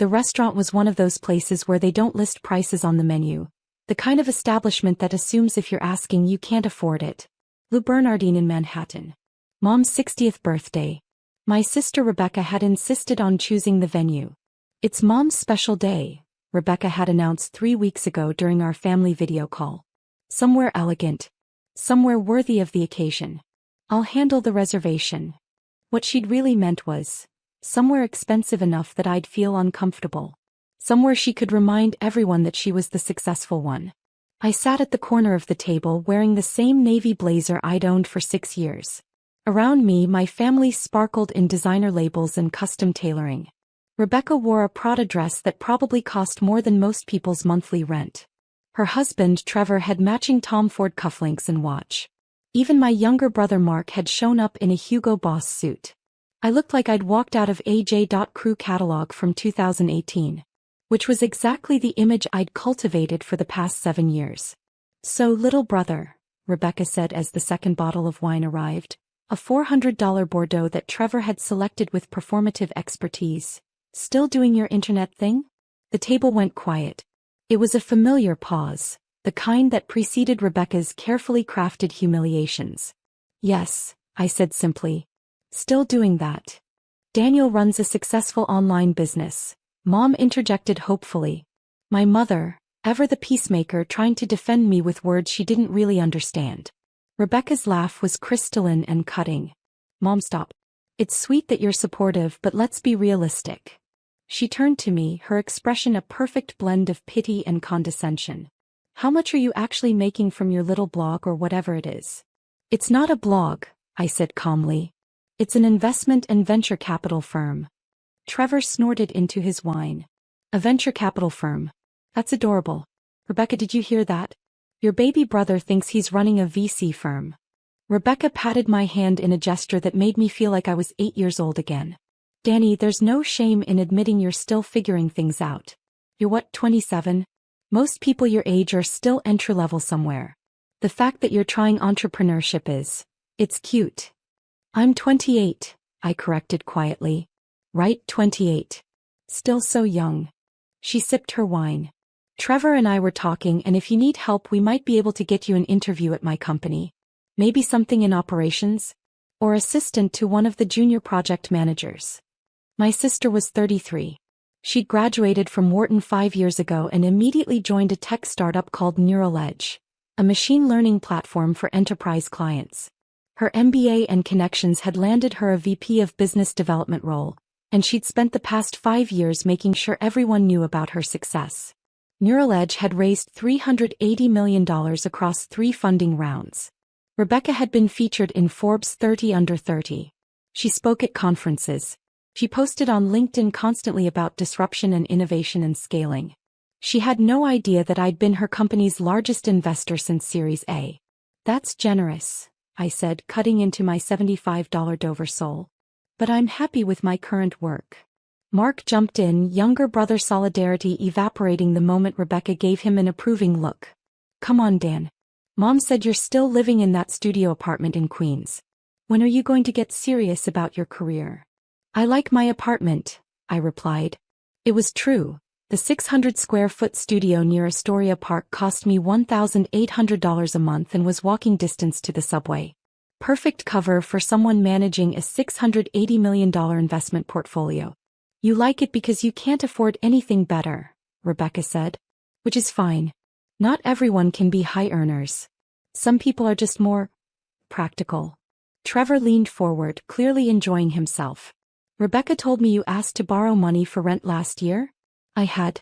The restaurant was one of those places where they don't list prices on the menu. The kind of establishment that assumes if you're asking you can't afford it. Lou Bernardine in Manhattan. Mom's 60th birthday. My sister Rebecca had insisted on choosing the venue. It's Mom's special day, Rebecca had announced 3 weeks ago during our family video call. Somewhere elegant. Somewhere worthy of the occasion. I'll handle the reservation. What she'd really meant was, somewhere expensive enough that I'd feel uncomfortable. Somewhere she could remind everyone that she was the successful one. I sat at the corner of the table wearing the same navy blazer I'd owned for 6 years. Around me, my family sparkled in designer labels and custom tailoring. Rebecca wore a Prada dress that probably cost more than most people's monthly rent. Her husband, Trevor, had matching Tom Ford cufflinks and watch. Even my younger brother Mark had shown up in a Hugo Boss suit. I looked like I'd walked out of a J.Crew catalog from 2018. Which was exactly the image I'd cultivated for the past 7 years. So, little brother, Rebecca said as the second bottle of wine arrived, a $400 Bordeaux that Trevor had selected with performative expertise. Still doing your internet thing? The table went quiet. It was a familiar pause, the kind that preceded Rebecca's carefully crafted humiliations. Yes, I said simply. Still doing that. Daniel runs a successful online business. Mom interjected hopefully. My mother, ever the peacemaker, trying to defend me with words she didn't really understand. Rebecca's laugh was crystalline and cutting. Mom, stop. It's sweet that you're supportive, but let's be realistic. She turned to me, her expression a perfect blend of pity and condescension. How much are you actually making from your little blog or whatever it is? It's not a blog, I said calmly. It's an investment and venture capital firm. Trevor snorted into his wine. A venture capital firm. That's adorable. Rebecca, did you hear that? Your baby brother thinks he's running a VC firm. Rebecca patted my hand in a gesture that made me feel like I was 8 years old again. Danny, there's no shame in admitting you're still figuring things out. You're what, 27? Most people your age are still entry-level somewhere. The fact that you're trying entrepreneurship it's cute. I'm 28, I corrected quietly. Right, 28. Still so young. She sipped her wine. Trevor and I were talking, and if you need help we might be able to get you an interview at my company. Maybe something in operations? Or assistant to one of the junior project managers. My sister was 33. She'd graduated from Wharton 5 years ago and immediately joined a tech startup called Edge, a machine learning platform for enterprise clients. Her MBA and connections had landed her a VP of business development role, and she'd spent the past 5 years making sure everyone knew about her success. Edge had raised $380 million across 3 funding rounds. Rebecca had been featured in Forbes 30 Under 30. She spoke at conferences. She posted on LinkedIn constantly about disruption and innovation and scaling. She had no idea that I'd been her company's largest investor since Series A. That's generous, I said, cutting into my $75 Dover sole. But I'm happy with my current work. Mark jumped in, younger brother solidarity evaporating the moment Rebecca gave him an approving look. Come on, Dan. Mom said you're still living in that studio apartment in Queens. When are you going to get serious about your career? I like my apartment, I replied. It was true. The 600-square-foot studio near Astoria Park cost me $1,800 a month and was walking distance to the subway. Perfect cover for someone managing a $680 million investment portfolio. You like it because you can't afford anything better, Rebecca said. Which is fine. Not everyone can be high earners. Some people are just more practical. Trevor leaned forward, clearly enjoying himself. Rebecca told me you asked to borrow money for rent last year? I had.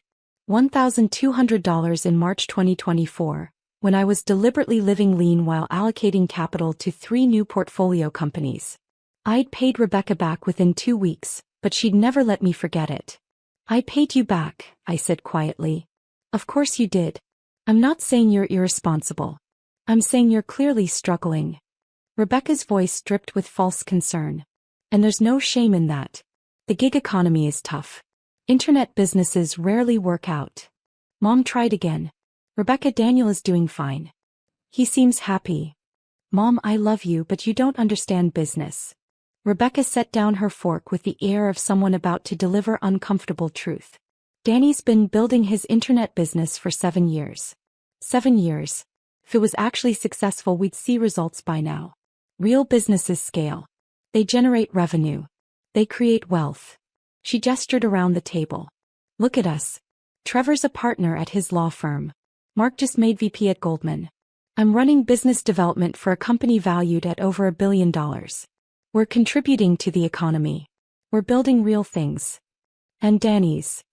$1,200 in March 2024, when I was deliberately living lean while allocating capital to 3 new portfolio companies. I'd paid Rebecca back within 2 weeks, but she'd never let me forget it. I paid you back, I said quietly. Of course you did. I'm not saying you're irresponsible. I'm saying you're clearly struggling. Rebecca's voice dripped with false concern. And there's no shame in that. The gig economy is tough. Internet businesses rarely work out. Mom tried again. Rebecca, Daniel is doing fine. He seems happy. Mom, I love you, but you don't understand business. Rebecca set down her fork with the air of someone about to deliver uncomfortable truth. Danny's been building his internet business for 7 years. 7 years. If it was actually successful, we'd see results by now. Real businesses scale. They generate revenue. They create wealth. She gestured around the table. Look at us. Trevor's a partner at his law firm. Mark just made VP at Goldman. I'm running business development for a company valued at over $1 billion. We're contributing to the economy. We're building real things. And Danny's.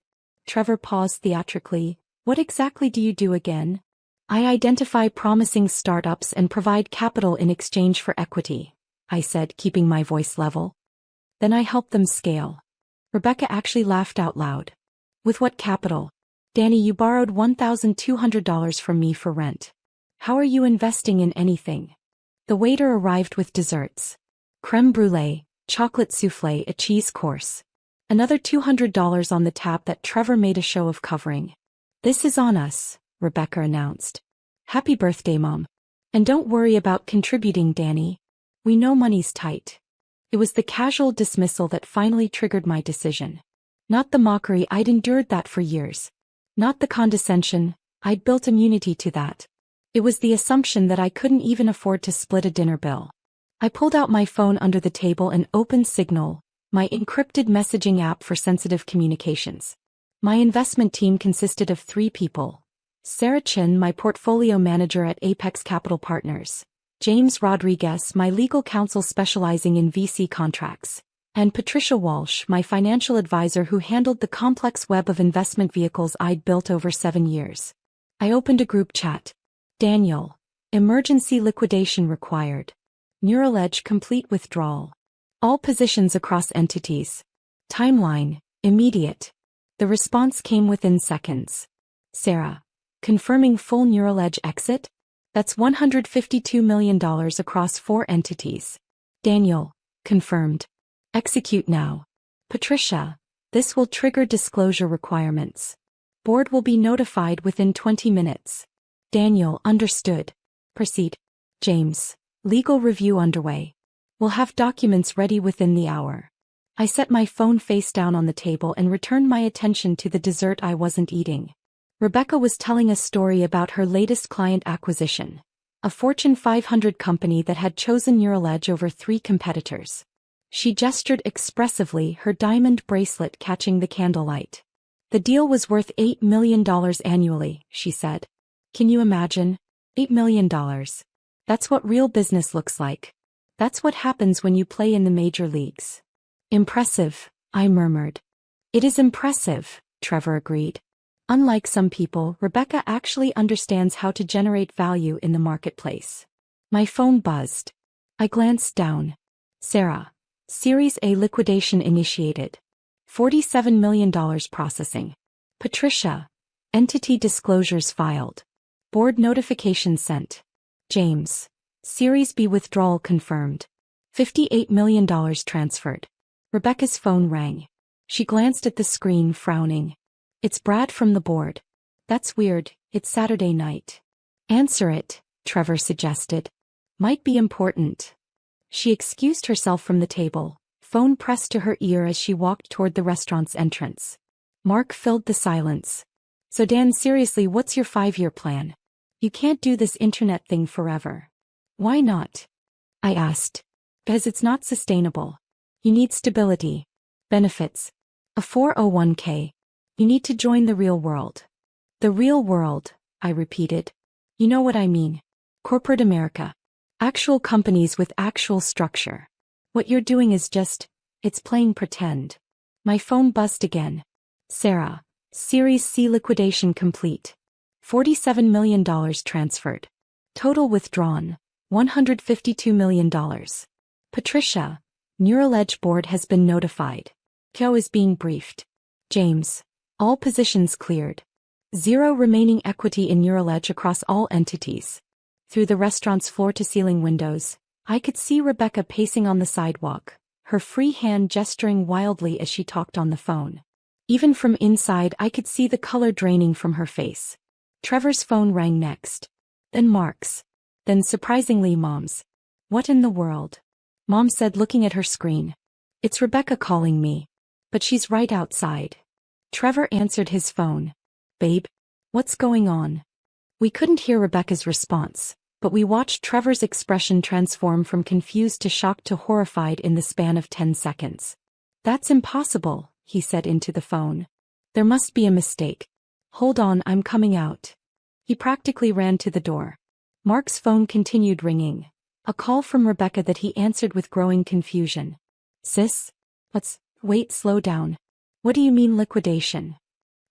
Trevor paused theatrically. What exactly do you do again? I identify promising startups and provide capital in exchange for equity, I said, keeping my voice level. Then I help them scale. Rebecca actually laughed out loud. With what capital? Danny, you borrowed $1,200 from me for rent. How are you investing in anything? The waiter arrived with desserts. Creme brulee, chocolate souffle, a cheese course. Another $200 on the tab that Trevor made a show of covering. This is on us, Rebecca announced. Happy birthday, Mom. And don't worry about contributing, Danny. We know money's tight. It was the casual dismissal that finally triggered my decision. Not the mockery, I'd endured that for years. Not the condescension, I'd built immunity to that. It was the assumption that I couldn't even afford to split a dinner bill. I pulled out my phone under the table and opened Signal, my encrypted messaging app for sensitive communications. My investment team consisted of 3 people. Sarah Chin, my portfolio manager at Apex Capital Partners. James Rodriguez, my legal counsel specializing in VC contracts. And Patricia Walsh, my financial advisor who handled the complex web of investment vehicles I'd built over 7 years. I opened a group chat. Daniel. Emergency liquidation required. Neural Edge complete withdrawal. All positions across entities. Timeline. Immediate. The response came within seconds. Sarah. Confirming full Neural Edge exit? That's $152 million across 4 entities. Daniel. Confirmed. Execute now. Patricia. This will trigger disclosure requirements. Board will be notified within 20 minutes. Daniel. Understood. Proceed. James. Legal review underway. We'll have documents ready within the hour. I set my phone face down on the table and returned my attention to the dessert I wasn't eating. Rebecca was telling a story about her latest client acquisition. A Fortune 500 company that had chosen Neural Edge over 3 competitors. She gestured expressively, her diamond bracelet catching the candlelight. The deal was worth $8 million annually, she said. Can you imagine? $8 million. That's what real business looks like. That's what happens when you play in the major leagues. Impressive, I murmured. It is impressive, Trevor agreed. Unlike some people, Rebecca actually understands how to generate value in the marketplace. My phone buzzed. I glanced down. Sarah. Series A liquidation initiated. $47 million processing. Patricia. Entity disclosures filed. Board notification sent. James. Series B withdrawal confirmed. $58 million transferred. Rebecca's phone rang. She glanced at the screen, frowning. It's Brad from the board. That's weird, it's Saturday night. Answer it, Trevor suggested. Might be important. She excused herself from the table, phone pressed to her ear as she walked toward the restaurant's entrance. Mark filled the silence. So Dan, seriously, what's your 5-year plan? You can't do this internet thing forever. Why not? I asked. Because it's not sustainable. You need stability. Benefits. A 401k. You need to join the real world. The real world, I repeated. You know what I mean. Corporate America. Actual companies with actual structure. What you're doing is it's playing pretend. My phone buzzed again. Sarah. Series C liquidation complete. $47 million transferred. Total withdrawn. $152 million. Patricia. Neural Edge board has been notified. Kyo is being briefed. James. All positions cleared. 0 remaining equity in Neural Edge across all entities. Through the restaurant's floor-to-ceiling windows, I could see Rebecca pacing on the sidewalk, her free hand gesturing wildly as she talked on the phone. Even from inside, I could see the color draining from her face. Trevor's phone rang next. Then Mark's. Then surprisingly Mom's. What in the world? Mom said, looking at her screen. It's Rebecca calling me. But she's right outside. Trevor answered his phone. Babe? What's going on? We couldn't hear Rebecca's response, but we watched Trevor's expression transform from confused to shocked to horrified in the span of 10 seconds. That's impossible, he said into the phone. There must be a mistake. Hold on, I'm coming out. He practically ran to the door. Mark's phone continued ringing. A call from Rebecca that he answered with growing confusion. Sis? Wait, slow down. What do you mean liquidation?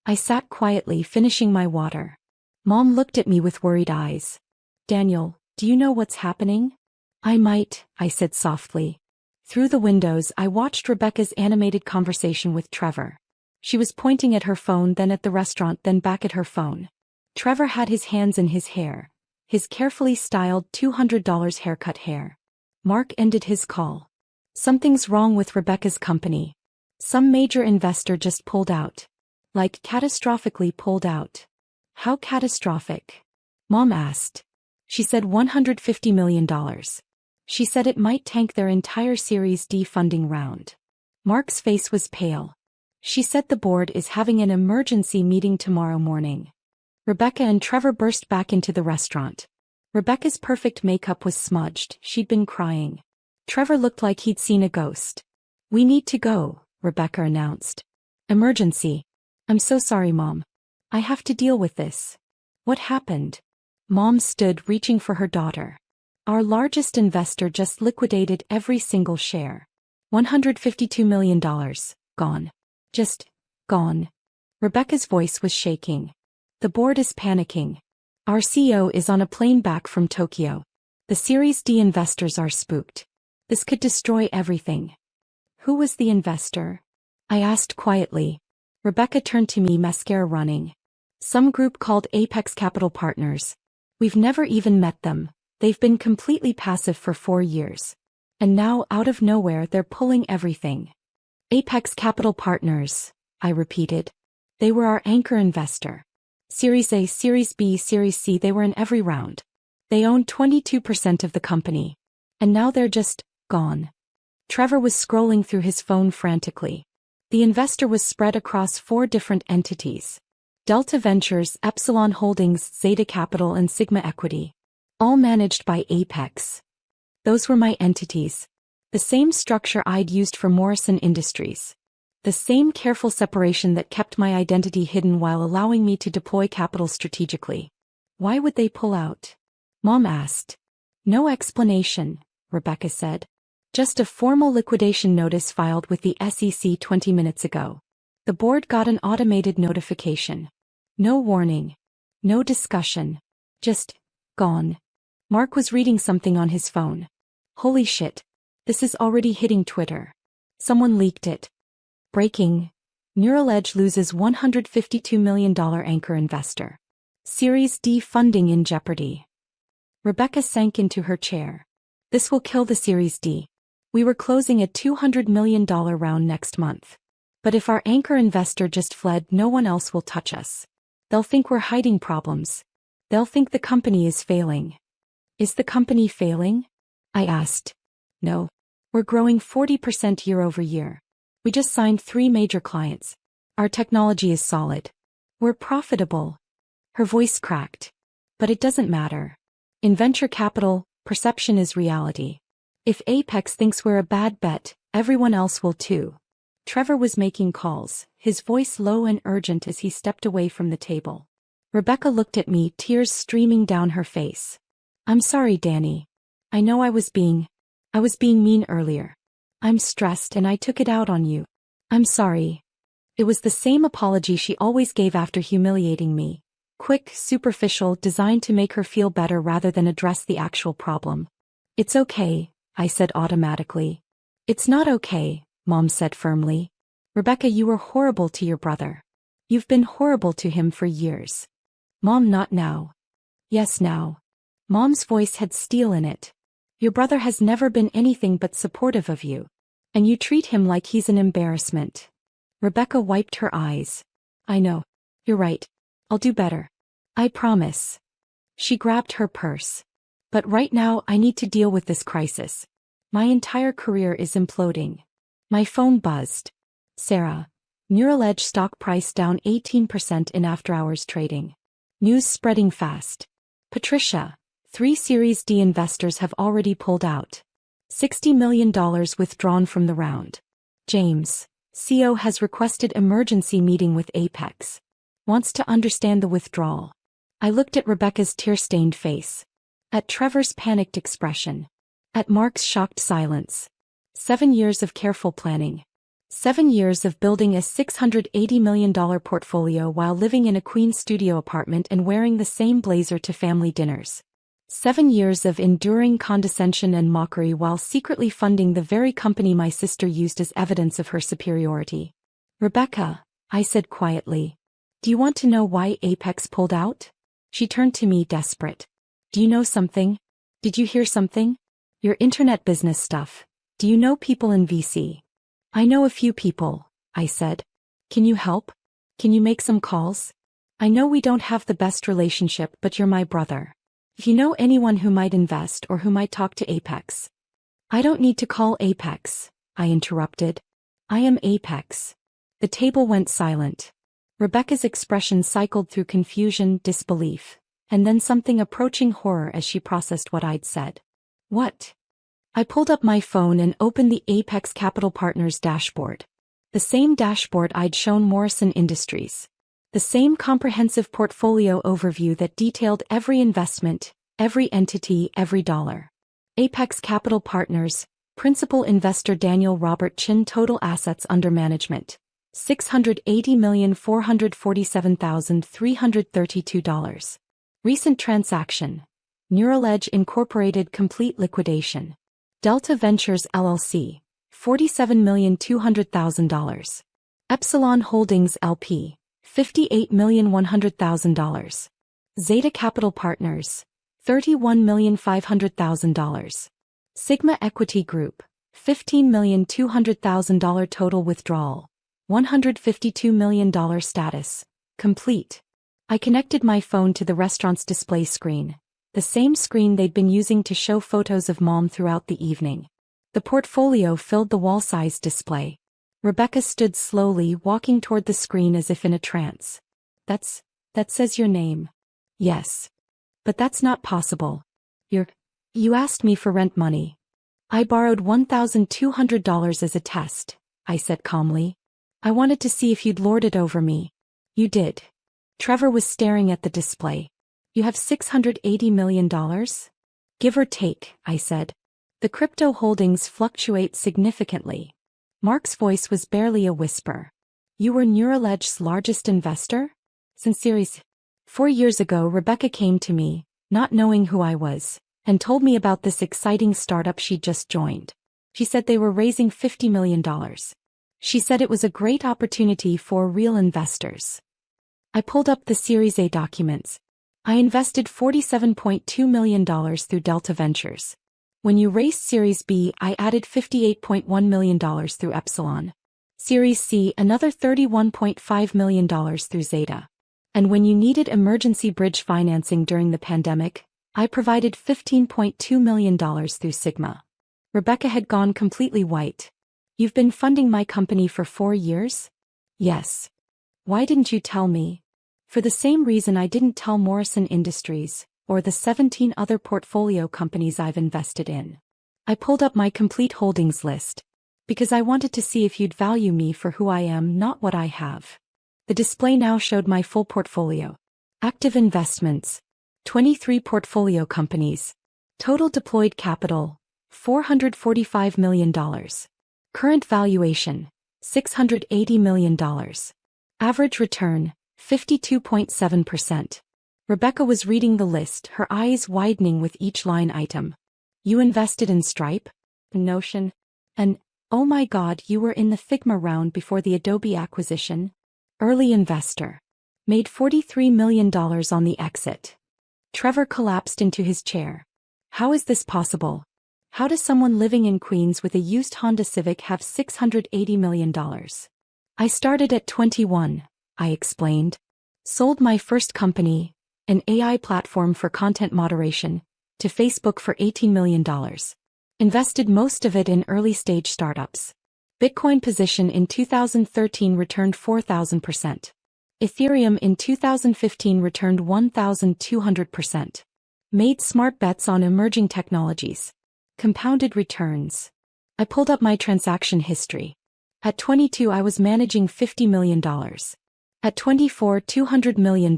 I sat quietly, finishing my water. Mom looked at me with worried eyes. Daniel, do you know what's happening? I might, I said softly. Through the windows, I watched Rebecca's animated conversation with Trevor. She was pointing at her phone, then at the restaurant, then back at her phone. Trevor had his hands in his hair. His carefully styled $200 haircut hair. Mark ended his call. Something's wrong with Rebecca's company. Some major investor just pulled out. Like catastrophically pulled out. How catastrophic? Mom asked. She said $150 million. She said it might tank their entire Series D funding round. Mark's face was pale. She said the board is having an emergency meeting tomorrow morning. Rebecca and Trevor burst back into the restaurant. Rebecca's perfect makeup was smudged, she'd been crying. Trevor looked like he'd seen a ghost. We need to go, Rebecca announced. Emergency. I'm so sorry, Mom. I have to deal with this. What happened? Mom stood, reaching for her daughter. Our largest investor just liquidated every single share. $152 million. Gone. Just gone. Rebecca's voice was shaking. The board is panicking. Our CEO is on a plane back from Tokyo. The Series D investors are spooked. This could destroy everything. Who was the investor? I asked quietly. Rebecca turned to me, mascara running. Some group called Apex Capital Partners. We've never even met them. They've been completely passive for 4 years. And now, out of nowhere, they're pulling everything. Apex Capital Partners, I repeated. They were our anchor investor. Series A, Series B, Series C, they were in every round. They owned 22% of the company. And now they're just gone. Trevor was scrolling through his phone frantically. The investor was spread across 4 different entities. Delta Ventures, Epsilon Holdings, Zeta Capital and Sigma Equity. All managed by Apex. Those were my entities. The same structure I'd used for Morrison Industries. The same careful separation that kept my identity hidden while allowing me to deploy capital strategically. Why would they pull out? Mom asked. No explanation, Rebecca said. Just a formal liquidation notice filed with the SEC 20 minutes ago. The board got an automated notification. No warning. No discussion. Just gone. Mark was reading something on his phone. Holy shit. This is already hitting Twitter. Someone leaked it. Breaking. Neural Edge loses $152 million anchor investor. Series D funding in jeopardy. Rebecca sank into her chair. This will kill the Series D. We were closing a $200 million round next month. But if our anchor investor just fled, no one else will touch us. They'll think we're hiding problems. They'll think the company is failing. Is the company failing? I asked. No. We're growing 40% year over year. We just signed 3 major clients. Our technology is solid. We're profitable. Her voice cracked. But it doesn't matter. In venture capital, perception is reality. If Apex thinks we're a bad bet, everyone else will too. Trevor was making calls, his voice low and urgent as he stepped away from the table. Rebecca looked at me, tears streaming down her face. I'm sorry, Danny. I know I was being mean earlier. I'm stressed and I took it out on you. I'm sorry. It was the same apology she always gave after humiliating me. Quick, superficial, designed to make her feel better rather than address the actual problem. It's okay, I said automatically. It's not okay, Mom said firmly. Rebecca, you were horrible to your brother. You've been horrible to him for years. Mom, not now. Yes, now. Mom's voice had steel in it. Your brother has never been anything but supportive of you. And you treat him like he's an embarrassment. Rebecca wiped her eyes. I know. You're right. I'll do better. I promise. She grabbed her purse. But right now I need to deal with this crisis. My entire career is imploding. My phone buzzed. Sarah. Neural Edge stock price down 18% in after-hours trading. News spreading fast. Patricia, 3 Series D investors have already pulled out. $60 million withdrawn from the round. James, CEO has requested emergency meeting with Apex. Wants to understand the withdrawal. I looked at Rebecca's tear-stained face. At Trevor's panicked expression. At Mark's shocked silence. 7 years of careful planning. 7 years of building a $680 million portfolio while living in a Queen's studio apartment and wearing the same blazer to family dinners. 7 years of enduring condescension and mockery while secretly funding the very company my sister used as evidence of her superiority. Rebecca, I said quietly. Do you want to know why Apex pulled out? She turned to me desperate. Do you know something? Did you hear something? Your internet business stuff. Do you know people in VC? I know a few people, I said. Can you help? Can you make some calls? I know we don't have the best relationship, but you're my brother. If you know anyone who might invest or who might talk to Apex. I don't need to call Apex, I interrupted. I am Apex. The table went silent. Rebecca's expression cycled through confusion, disbelief, and then something approaching horror as she processed what I'd said. What? I pulled up my phone and opened the Apex Capital Partners dashboard. The same dashboard I'd shown Morrison Industries. The same comprehensive portfolio overview that detailed every investment, every entity, every dollar. Apex Capital Partners, principal investor Daniel Robert Chin, total assets under management, $680,447,332. Recent transaction. Neural Edge Incorporated complete liquidation. Delta Ventures LLC, $47,200,000. Epsilon Holdings LP, $58,100,000. Zeta Capital Partners, $31,500,000. Sigma Equity Group, $15,200,000 total withdrawal. $152 million status. Complete. I connected my phone to the restaurant's display screen. The same screen they'd been using to show photos of Mom throughout the evening. The portfolio filled the wall-sized display. Rebecca stood slowly, walking toward the screen as if in a trance. That says your name. Yes. But that's not possible. You asked me for rent money. I borrowed $1,200 as a test, I said calmly. I wanted to see if you'd lord it over me. You did. Trevor was staring at the display. You have $680 million? Give or take, I said. The crypto holdings fluctuate significantly. Mark's voice was barely a whisper. You were Neural Edge's largest investor? Since Series 4 years ago, Rebecca came to me, not knowing who I was, and told me about this exciting startup she'd just joined. She said they were raising $50 million. She said it was a great opportunity for real investors. I pulled up the Series A documents. I invested $47.2 million through Delta Ventures. When you raised Series B, I added $58.1 million through Epsilon. Series C, another $31.5 million through Zeta. And when you needed emergency bridge financing during the pandemic, I provided $15.2 million through Sigma. Rebecca had gone completely white. You've been funding my company for 4 years? Yes. Why didn't you tell me? For the same reason I didn't tell Morrison Industries, or the 17 other portfolio companies I've invested in. I pulled up my complete holdings list. Because I wanted to see if you'd value me for who I am, not what I have. The display now showed my full portfolio. Active investments. 23 portfolio companies. Total deployed capital. $445 million. Current valuation. $680 million. Average return. 52.7%. Rebecca was reading the list, her eyes widening with each line item. You invested in Stripe? Notion? And, oh my God, you were in the Figma round before the Adobe acquisition? Early investor. Made $43 million on the exit. Trevor collapsed into his chair. How is this possible? How does someone living in Queens with a used Honda Civic have $680 million? I started at 21, I explained. Sold my first company, an AI platform for content moderation, to Facebook for $18 million. Invested most of it in early-stage startups. Bitcoin position in 2013 returned 4,000%. Ethereum in 2015 returned 1,200%. Made smart bets on emerging technologies. Compounded returns. I pulled up my transaction history. At 22 I was managing $50 million. At 24, $200 million.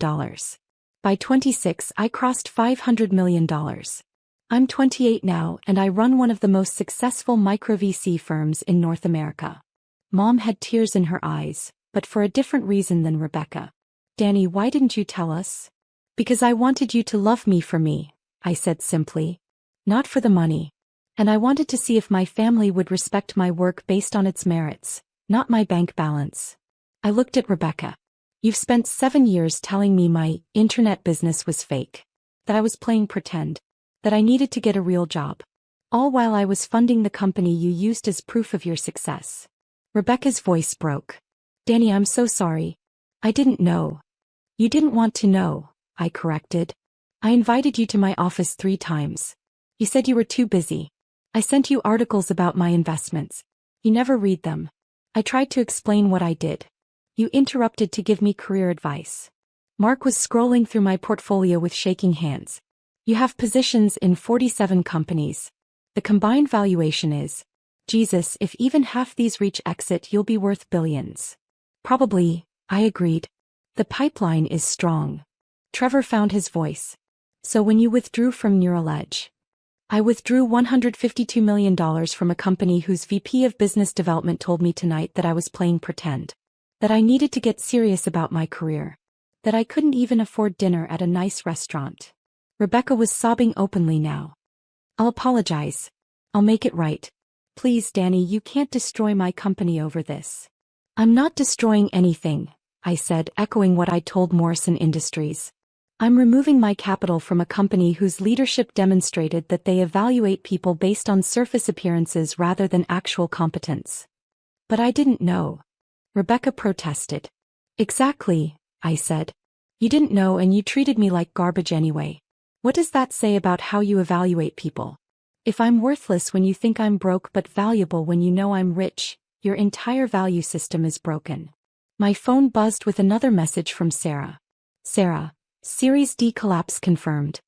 By 26 I crossed $500 million. I'm 28 now and I run one of the most successful micro VC firms in North America. Mom had tears in her eyes, but for a different reason than Rebecca. Danny, why didn't you tell us? Because I wanted you to love me for me, I said simply. Not for the money. And I wanted to see if my family would respect my work based on its merits, not my bank balance. I looked at Rebecca. You've spent 7 years telling me my internet business was fake. That I was playing pretend. That I needed to get a real job. All while I was funding the company you used as proof of your success. Rebecca's voice broke. Danny, I'm so sorry. I didn't know. You didn't want to know, I corrected. I invited you to my office 3 times. You said you were too busy. I sent you articles about my investments. You never read them. I tried to explain what I did. You interrupted to give me career advice. Mark was scrolling through my portfolio with shaking hands. You have positions in 47 companies. The combined valuation is, Jesus, if even half these reach exit, you'll be worth billions. Probably, I agreed. The pipeline is strong. Trevor found his voice. So when you withdrew from Neural Edge, I withdrew $152 million from a company whose VP of Business Development told me tonight that I was playing pretend. That I needed to get serious about my career. That I couldn't even afford dinner at a nice restaurant. Rebecca was sobbing openly now. I'll apologize. I'll make it right. Please, Danny, you can't destroy my company over this. I'm not destroying anything, I said, echoing what I told Morrison Industries. I'm removing my capital from a company whose leadership demonstrated that they evaluate people based on surface appearances rather than actual competence. But I didn't know. Rebecca protested. Exactly, I said. You didn't know and you treated me like garbage anyway. What does that say about how you evaluate people? If I'm worthless when you think I'm broke but valuable when you know I'm rich, your entire value system is broken. My phone buzzed with another message from Sarah. Sarah, Series D collapse confirmed.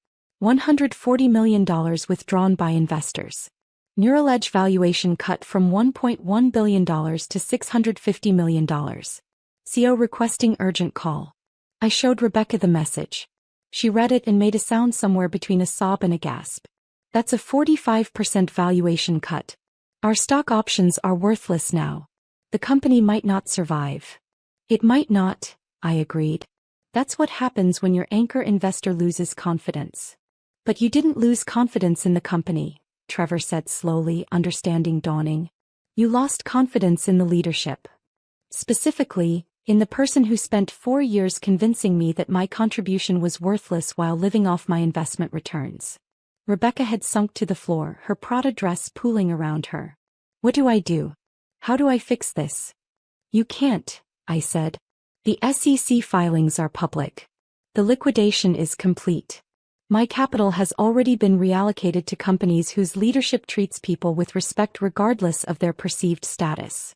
$140 million withdrawn by investors. Neural Edge valuation cut from $1.1 billion to $650 million. CEO requesting urgent call. I showed Rebecca the message. She read it and made a sound somewhere between a sob and a gasp. That's a 45% valuation cut. Our stock options are worthless now. The company might not survive. It might not, I agreed. That's what happens when your anchor investor loses confidence. But you didn't lose confidence in the company, Trevor said slowly, understanding dawning. You lost confidence in the leadership. Specifically, in the person who spent 4 years convincing me that my contribution was worthless while living off my investment returns. Rebecca had sunk to the floor, her Prada dress pooling around her. What do I do? How do I fix this? You can't, I said. The SEC filings are public. The liquidation is complete. My capital has already been reallocated to companies whose leadership treats people with respect regardless of their perceived status.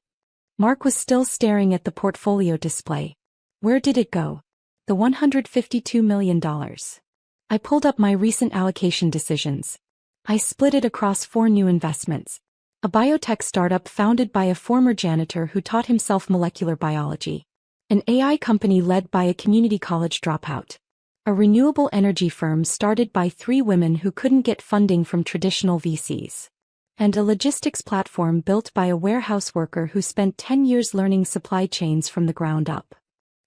Mark was still staring at the portfolio display. Where did it go? The $152 million. I pulled up my recent allocation decisions. I split it across 4 new investments. A biotech startup founded by a former janitor who taught himself molecular biology. An AI company led by a community college dropout. A renewable energy firm started by 3 women who couldn't get funding from traditional VCs. And a logistics platform built by a warehouse worker who spent 10 years learning supply chains from the ground up.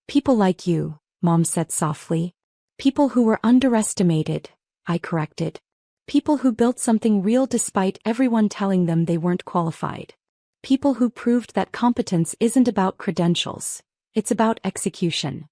People like you, Mom said softly. People who were underestimated, I corrected. People who built something real despite everyone telling them they weren't qualified. People who proved that competence isn't about credentials, it's about execution.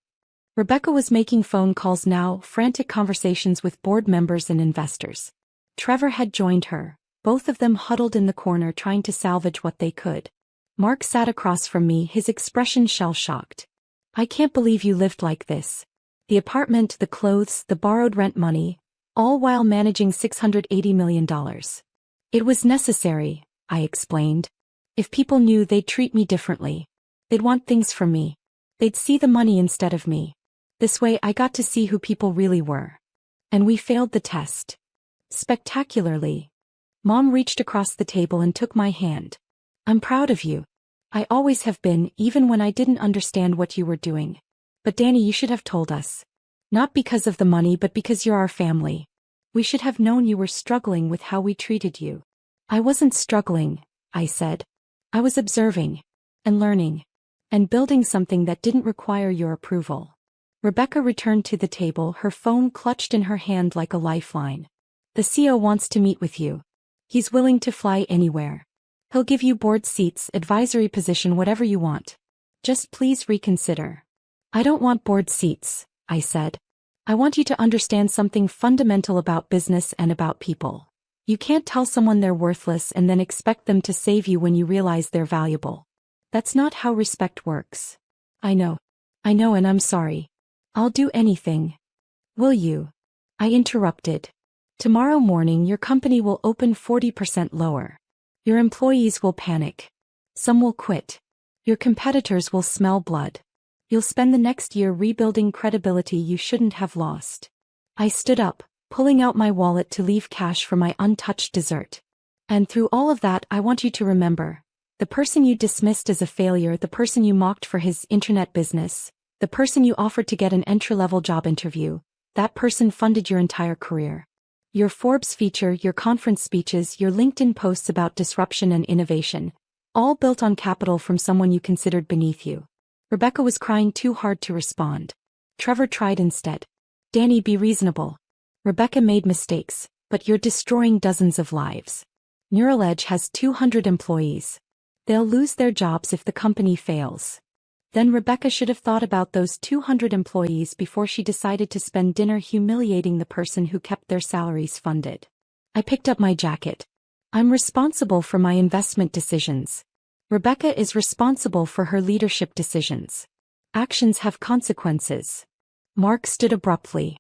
Rebecca was making phone calls now, frantic conversations with board members and investors. Trevor had joined her. Both of them huddled in the corner trying to salvage what they could. Mark sat across from me, his expression shell-shocked. I can't believe you lived like this. The apartment, the clothes, the borrowed rent money, all while managing $680 million. It was necessary, I explained. If people knew, they'd treat me differently. They'd want things from me. They'd see the money instead of me. This way I got to see who people really were. And we failed the test. Spectacularly. Mom reached across the table and took my hand. I'm proud of you. I always have been, even when I didn't understand what you were doing. But Danny, you should have told us. Not because of the money, but because you're our family. We should have known you were struggling with how we treated you. I wasn't struggling, I said. I was observing. And learning. And building something that didn't require your approval. Rebecca returned to the table, her phone clutched in her hand like a lifeline. The CEO wants to meet with you. He's willing to fly anywhere. He'll give you board seats, advisory position, whatever you want. Just please reconsider. I don't want board seats, I said. I want you to understand something fundamental about business and about people. You can't tell someone they're worthless and then expect them to save you when you realize they're valuable. That's not how respect works. I know, and I'm sorry. I'll do anything. Will you? I interrupted. Tomorrow morning your company will open 40% lower. Your employees will panic. Some will quit. Your competitors will smell blood. You'll spend the next year rebuilding credibility you shouldn't have lost. I stood up, pulling out my wallet to leave cash for my untouched dessert. And through all of that, I want you to remember. The person you dismissed as a failure, the person you mocked for his internet business, the person you offered to get an entry-level job interview, that person funded your entire career. Your Forbes feature, your conference speeches, your LinkedIn posts about disruption and innovation, all built on capital from someone you considered beneath you. Rebecca was crying too hard to respond. Trevor tried instead. Danny, be reasonable. Rebecca made mistakes, but you're destroying dozens of lives. Neural Edge has 200 employees. They'll lose their jobs if the company fails. Then Rebecca should have thought about those 200 employees before she decided to spend dinner humiliating the person who kept their salaries funded. I picked up my jacket. I'm responsible for my investment decisions. Rebecca is responsible for her leadership decisions. Actions have consequences. Mark stood abruptly.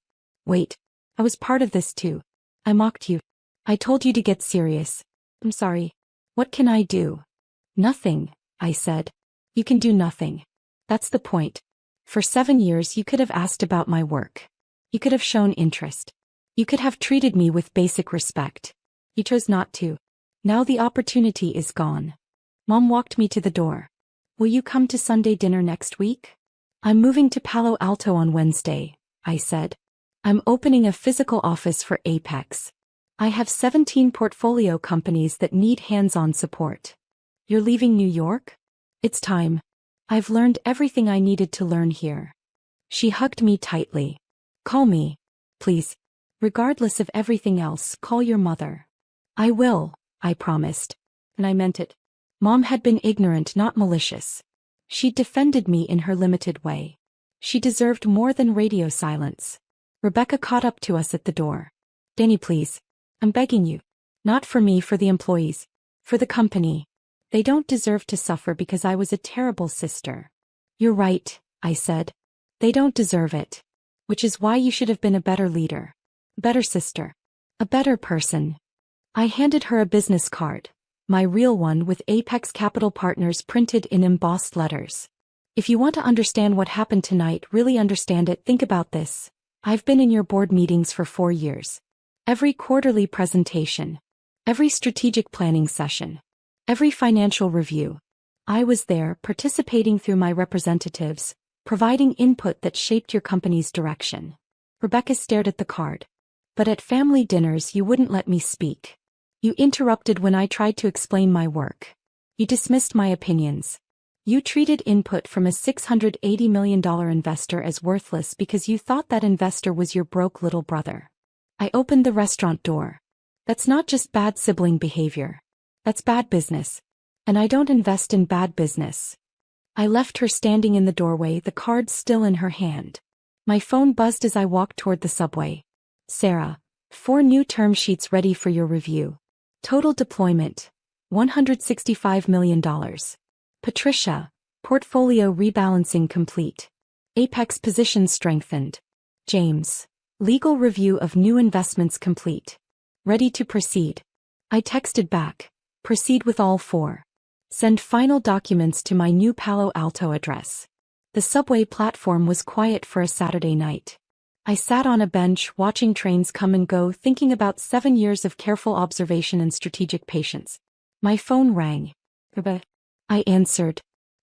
Wait, I was part of this too. I mocked you. I told you to get serious. I'm sorry. What can I do? Nothing, I said. You can do nothing. That's the point. For 7 years you could have asked about my work. You could have shown interest. You could have treated me with basic respect. You chose not to. Now the opportunity is gone. Mom walked me to the door. Will you come to Sunday dinner next week? I'm moving to Palo Alto on Wednesday, I said. I'm opening a physical office for Apex. I have 17 portfolio companies that need hands-on support. You're leaving New York? It's time. I've learned everything I needed to learn here. She hugged me tightly. Call me, please. Regardless of everything else, call your mother. I will, I promised. And I meant it. Mom had been ignorant, not malicious. She defended me in her limited way. She deserved more than radio silence. Rebecca caught up to us at the door. Danny, please. I'm begging you. Not for me, for the employees. For the company. They don't deserve to suffer because I was a terrible sister. You're right, I said. They don't deserve it. Which is why you should have been a better leader. A better sister. A better person. I handed her a business card. My real one with Apex Capital Partners printed in embossed letters. If you want to understand what happened tonight, really understand it, think about this. I've been in your board meetings for 4 years. Every quarterly presentation. Every strategic planning session. Every financial review. I was there, participating through my representatives, providing input that shaped your company's direction. Rebecca stared at the card. But at family dinners you wouldn't let me speak. You interrupted when I tried to explain my work. You dismissed my opinions. You treated input from a $680 million investor as worthless because you thought that investor was your broke little brother. I opened the restaurant door. That's not just bad sibling behavior. That's bad business. And I don't invest in bad business. I left her standing in the doorway, the card still in her hand. My phone buzzed as I walked toward the subway. Sarah, 4 new term sheets ready for your review. Total deployment, $165 million. Patricia, portfolio rebalancing complete. Apex position strengthened. James, legal review of new investments complete. Ready to proceed. I texted back. Proceed with all 4. Send final documents to my new Palo Alto address. The subway platform was quiet for a Saturday night. I sat on a bench watching trains come and go, thinking about 7 years of careful observation and strategic patience. My phone rang. I answered.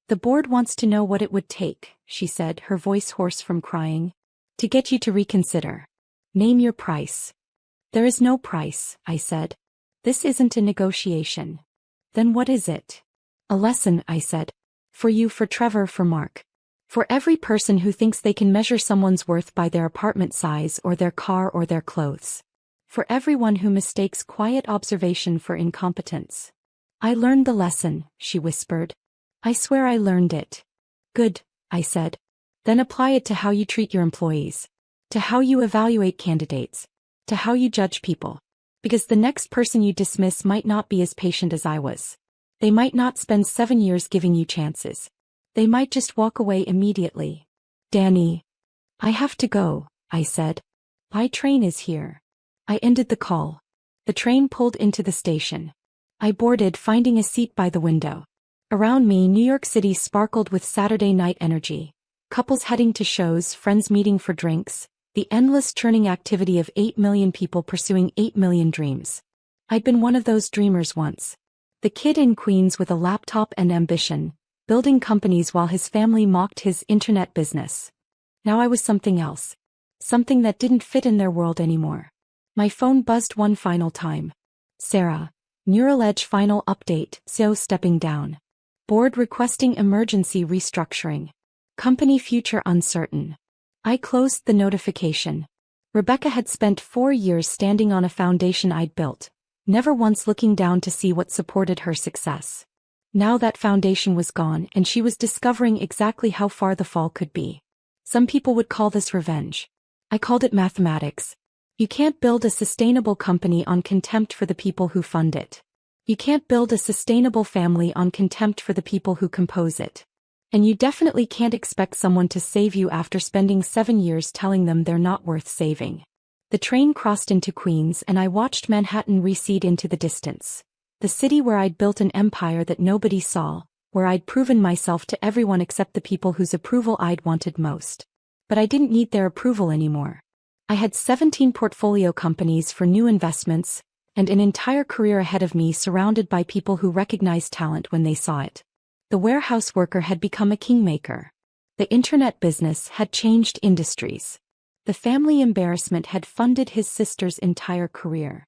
The board wants to know what it would take, she said, her voice hoarse from crying. To get you to reconsider. Name your price. There is no price, I said. This isn't a negotiation. Then what is it? A lesson, I said. For you, for Trevor, for Mark. For every person who thinks they can measure someone's worth by their apartment size or their car or their clothes. For everyone who mistakes quiet observation for incompetence. I learned the lesson, she whispered. I swear I learned it. Good, I said. Then apply it to how you treat your employees. To how you evaluate candidates. To how you judge people. Because the next person you dismiss might not be as patient as I was. They might not spend 7 years giving you chances. They might just walk away immediately. Danny. I have to go, I said. My train is here. I ended the call. The train pulled into the station. I boarded, finding a seat by the window. Around me, New York City sparkled with Saturday night energy. Couples heading to shows, friends meeting for drinks, the endless churning activity of 8 million people pursuing 8 million dreams. I'd been one of those dreamers once. The kid in Queens with a laptop and ambition, building companies while his family mocked his internet business. Now I was something else. Something that didn't fit in their world anymore. My phone buzzed one final time. Sarah. Neural Edge final update, CEO stepping down. Board requesting emergency restructuring. Company future uncertain. I closed the notification. Rebecca had spent 4 years standing on a foundation I'd built, never once looking down to see what supported her success. Now that foundation was gone and she was discovering exactly how far the fall could be. Some people would call this revenge. I called it mathematics. You can't build a sustainable company on contempt for the people who fund it. You can't build a sustainable family on contempt for the people who compose it. And you definitely can't expect someone to save you after spending 7 years telling them they're not worth saving. The train crossed into Queens and I watched Manhattan recede into the distance. The city where I'd built an empire that nobody saw, where I'd proven myself to everyone except the people whose approval I'd wanted most. But I didn't need their approval anymore. I had 17 portfolio companies for new investments, and an entire career ahead of me surrounded by people who recognized talent when they saw it. The warehouse worker had become a kingmaker. The internet business had changed industries. The family embarrassment had funded his sister's entire career.